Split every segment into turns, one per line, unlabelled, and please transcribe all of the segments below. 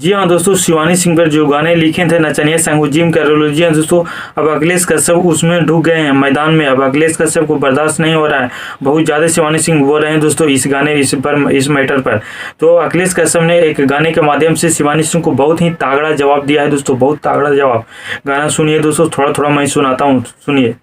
जी हाँ दोस्तों, शिवानी सिंह पर जो गाने लिखे थे नचनिया संग जिम कैरोल, जी हाँ दोस्तों, अब अखिलेश कश्यप उसमें ढुक गए हैं मैदान में। अब अखिलेश कश्यप को बर्दाश्त नहीं हो रहा है, बहुत ज़्यादा शिवानी सिंह बोल रहे हैं दोस्तों इस मैटर पर। तो अखिलेश कश्यप ने एक गाने के माध्यम से शिवानी सिंह को बहुत ही तगड़ा जवाब दिया है दोस्तों, बहुत तगड़ा जवाब। गाना सुनिए दोस्तों, थोड़ा थोड़ा मैं सुनाता हूँ, सुनिए।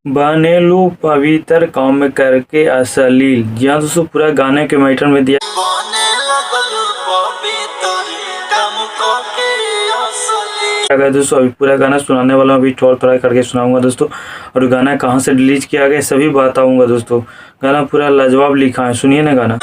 बनेलू पवित्र काम करके अश्लील, जी हाँ दोस्तों, पूरा गाने के मैटर में दिया। अगर दोस्तों अभी पूरा गाना सुनाने वाला हूँ, अभी थोड़ा थोड़ा करके सुनाऊंगा दोस्तों, और गाना कहाँ से रिलीज किया गया सभी बताऊंगा दोस्तों। गाना पूरा लाजवाब लिखा है, सुनिए ना गाना।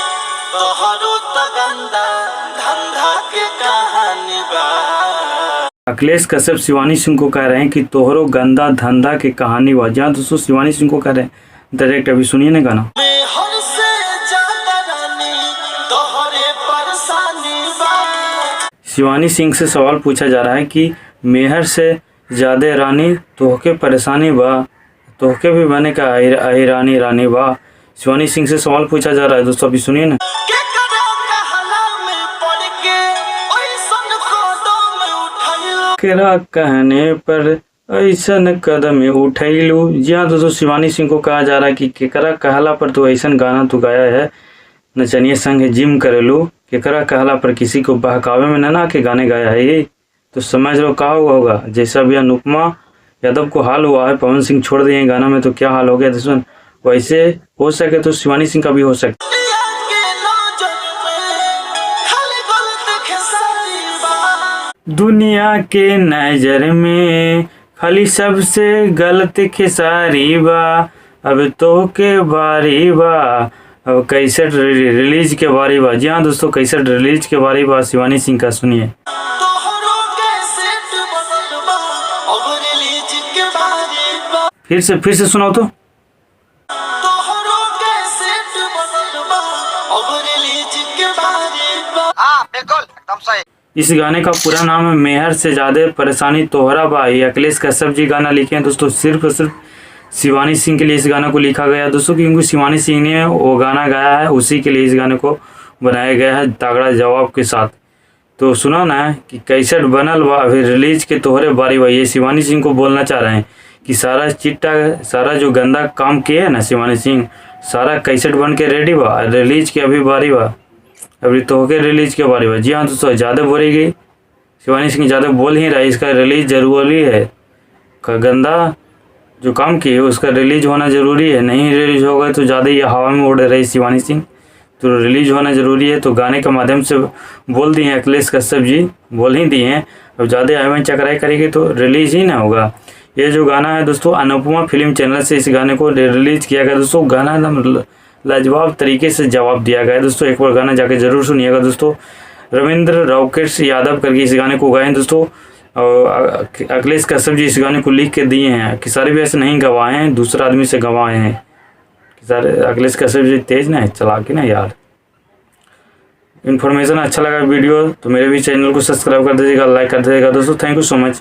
अखिलेश कश्यप शिवानी सिंह को कह रहे हैं कि तोहरो गंदा धंधा की कहानी बा। जहाँ दोस्तों शिवानी सिंह को कह रहे हैं डायरेक्ट, अभी सुनिए ना गाना। शिवानी सिंह से सवाल पूछा जा रहा है कि मेहर से ज्यादा रानी तोहके परेशानी बा, तोहके भी बने का रानी रानी बा। शिवानी सिंह से सवाल पूछा जा रहा है दोस्तों, अभी सुनिए ना। केकरा कहने पर ऐसन कदम उठैलू, जी हाँ दोस्तों, शिवानी सिंह को कहा जा रहा है कि केकरा कहला पर तो ऐसा गाना तो गाया है नचनिया संग जिम करेलू। केकरा कहला पर, किसी को बहकावे में ना के गाने गाया है ये, तो समझ लो क्या हुआ होगा। जैसा भी अनुपमा यादव को हाल हुआ है, पवन सिंह छोड़ दिए गाना में, तो क्या हाल हो गया दोस्तों, वैसे हो सके तो शिवानी सिंह का भी हो सकता। दुनिया के नजर में खाली सबसे गलत खेसारी बा, अब तो के बारी बा, अब कैसेट रिलीज के बारी बा। जी हाँ दोस्तों, कैसेट रिलीज के बारी बा शिवानी सिंह का, सुनिए। फिर से सुनाओ तो। बिल्कुल एकदम सही। इस गाने का पूरा नाम है मेहर से ज्यादा परेशानी तोहरा बा। ये अखिलेश कश्यप जी गाना लिखे हैं दोस्तों, सिर्फ और सिर्फ शिवानी सिंह के लिए इस गाना को लिखा गया है दोस्तों, क्योंकि शिवानी सिंह ने वो गाना गाया है, उसी के लिए इस गाने को बनाया गया है तगड़ा जवाब के साथ। तो सुना ना कि कैसेट बनल बा, अभी रिलीज के तोहरे बारी बा। ये शिवानी सिंह को बोलना चाह रहे हैं कि सारा चिट्टा, सारा जो गंदा काम किया है ना शिवानी सिंह, सारा कैसेट बन के रेडी बा, रिलीज के अभी बारी बा, अभी तो होके रिलीज के बारे में। जी हाँ दोस्तों, ज़्यादा बोलेगी शिवानी सिंह, ज़्यादा बोल ही रहा है, इसका रिलीज जरूरी है। गंदा जो काम किए उसका रिलीज होना ज़रूरी है, नहीं रिलीज होगा तो ज़्यादा ये हवा में उड़ रही शिवानी सिंह, तो रिलीज होना ज़रूरी है। तो गाने के माध्यम से बोल दिए हैं अखिलेश कश्यप जी, बोल ही दिए हैं, अब ज़्यादा आईवन चकराई करेगी तो रिलीज ही ना होगा। ये जो गाना है दोस्तों, अनुपमा फिल्म चैनल से इस गाने को रिलीज किया गया दोस्तों। गाना एकदम लाजवाब तरीके से जवाब दिया गया है दोस्तों, एक बार गाना जाके जरूर सुनिएगा दोस्तों। रविंद्र रॉकेट्स यादव करके इस गाने को गाए दोस्तों, और अखिलेश कश्यप जी इस गाने को लिख के दिए हैं। किसारी भी ऐसे नहीं गवाए हैं, दूसरा आदमी से गवाए हैं। किसारे अखिलेश कश्यप जी तेज ना है, चला के ना यार। इन्फॉर्मेशन अच्छा लगा वीडियो तो मेरे भी चैनल को सब्सक्राइब कर दीजिएगा, लाइक कर दीजिएगा दोस्तों। Thank you so much.